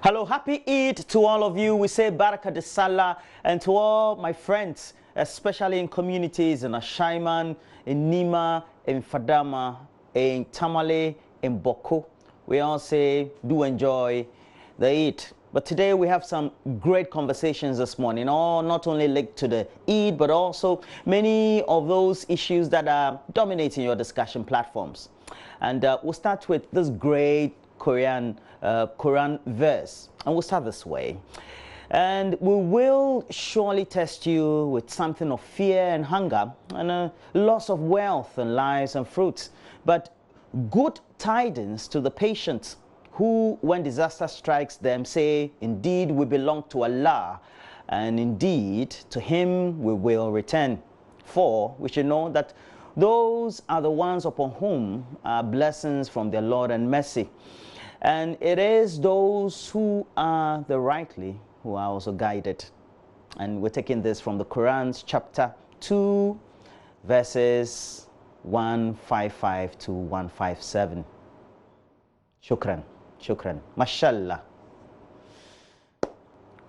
Hello, happy Eid to all of you. We say Baraka de Salah, and to all my friends, especially in communities in Ashaiman, in Nima, in Fadama, in Tamale, in Boko. We all say do enjoy the Eid. But today we have some great conversations this morning, all not only linked to the Eid, but also many of those issues that are dominating your discussion platforms. And we'll start with this great Quran verse, and we'll start this way. And we will surely test you with something of fear and hunger and a loss of wealth and lives and fruits, but good tidings to the patient who, when disaster strikes them, say, indeed we belong to Allah, and indeed to him we will return. For we should know that those are the ones upon whom are blessings from their Lord and mercy. And it is those who are the rightly who are also guided. And we're taking this from the Quran's chapter 2, verses 155 to 157. Shukran, shukran, mashallah.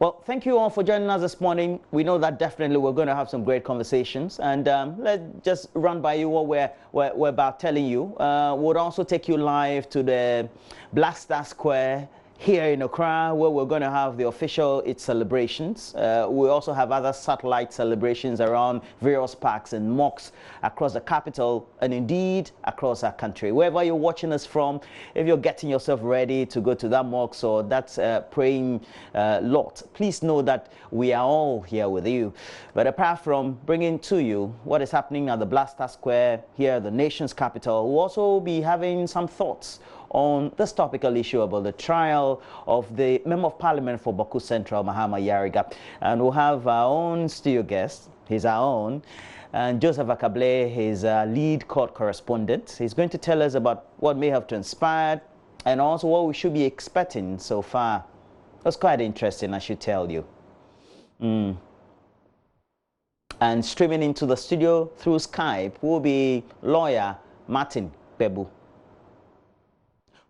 Well, thank you all for joining us this morning. We know that definitely we're going to have some great conversations, and let's just run by you what we're about telling you. We'll also take you live to the Black Star Square here in Accra, where we're going to have the official Eid celebrations. We also have other satellite celebrations around various parks and mosques across the capital and indeed across our country. Wherever you're watching us from, if you're getting yourself ready to go to that mosque or that praying lot, please know that we are all here with you. But apart from bringing to you what is happening at the Black Star Square here, the nation's capital, we'll also be having some thoughts on this topical issue about the trial of the Member of Parliament for Baku Central, Mahama Yariga. And we'll have our own studio guest, he's our own, and Joseph Akable, his lead court correspondent. He's going to tell us about what may have transpired and also what we should be expecting so far. That's quite interesting, I should tell you. And streaming into the studio through Skype will be lawyer Martin Bebu.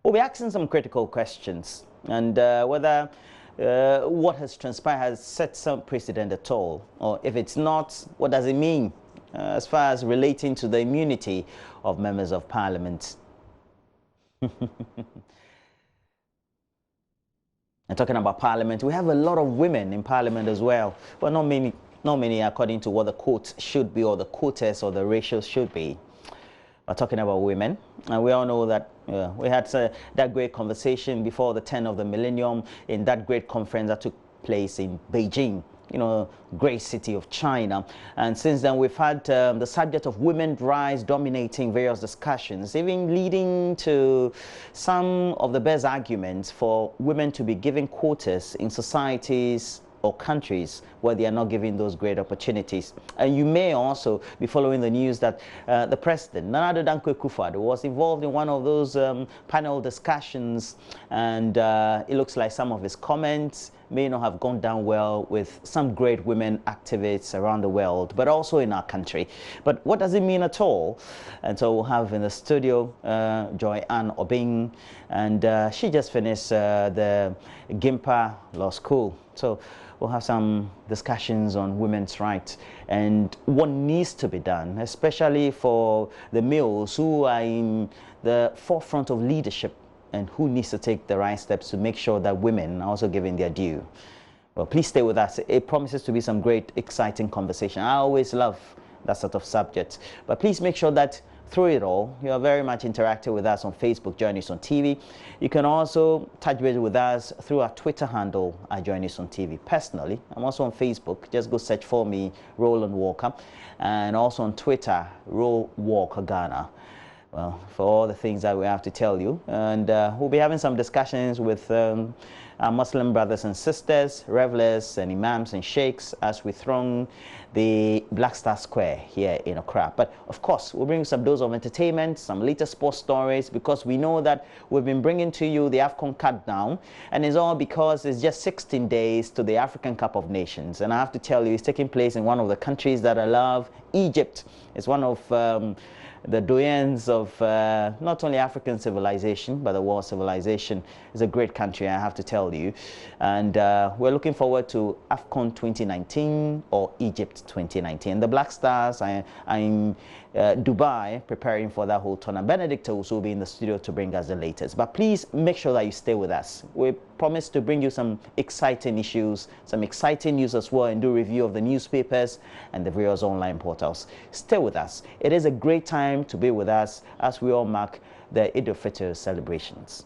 We'll be asking some critical questions and whether what has transpired has set some precedent at all, or if it's not, what does it mean as far as relating to the immunity of members of parliament. And talking about parliament, we have a lot of women in parliament as well, but not many according to what the quote should be or the quotas or the ratios should be. We're talking about women, and we all know that we had that great conversation before the 10th of the millennium in that great conference that took place in Beijing, you know, great city of China. And since then we've had the subject of women's rights dominating various discussions, even leading to some of the best arguments for women to be given quotas in societies or countries where they are not given those great opportunities. And you may also be following the news that the president, Nana Addo Dankwa Akufo-Addo, was involved in one of those panel discussions, and it looks like some of his comments may not have gone down well with some great women activists around the world, but also in our country. But what does it mean at all? And so we'll have in the studio Joy Ann Obing, and she just finished the Gimpa Law School. So we'll have some discussions on women's rights and what needs to be done, especially for the males who are in the forefront of leadership and who needs to take the right steps to make sure that women are also given their due. Well, please stay with us. It promises to be some great, exciting conversation. I always love that sort of subject. But please make sure that through it all, you are very much interactive with us on Facebook, JoyNews on TV. You can also touch base with us through our Twitter handle at JoyNews on TV. Personally, I'm also on Facebook. Just go search for me, Roland Walker, and also on Twitter, Roll Walker Ghana. Well, for all the things that we have to tell you. And we'll be having some discussions with our Muslim brothers and sisters, revelers and imams and sheikhs as we throng the Black Star Square here in Accra. But of course, we'll bring you some dose of entertainment, some latest sports stories, because we know that we've been bringing to you the AFCON countdown, and it's all because it's just 16 days to the African Cup of Nations. And I have to tell you, it's taking place in one of the countries that I love, Egypt. It's one of the doyens of not only African civilization, but the world civilization. It's a great country, I have to tell you. And we're looking forward to AFCON 2019 or Egypt 2019. The Black Stars are in Dubai preparing for that whole tournament. Benedict will also be in the studio to bring us the latest. But please make sure that you stay with us. We promise to bring you some exciting issues, some exciting news as well, and do a review of the newspapers and the various online portals. Stay with us. It is a great time to be with us as we all mark the Eid al-Fitr celebrations.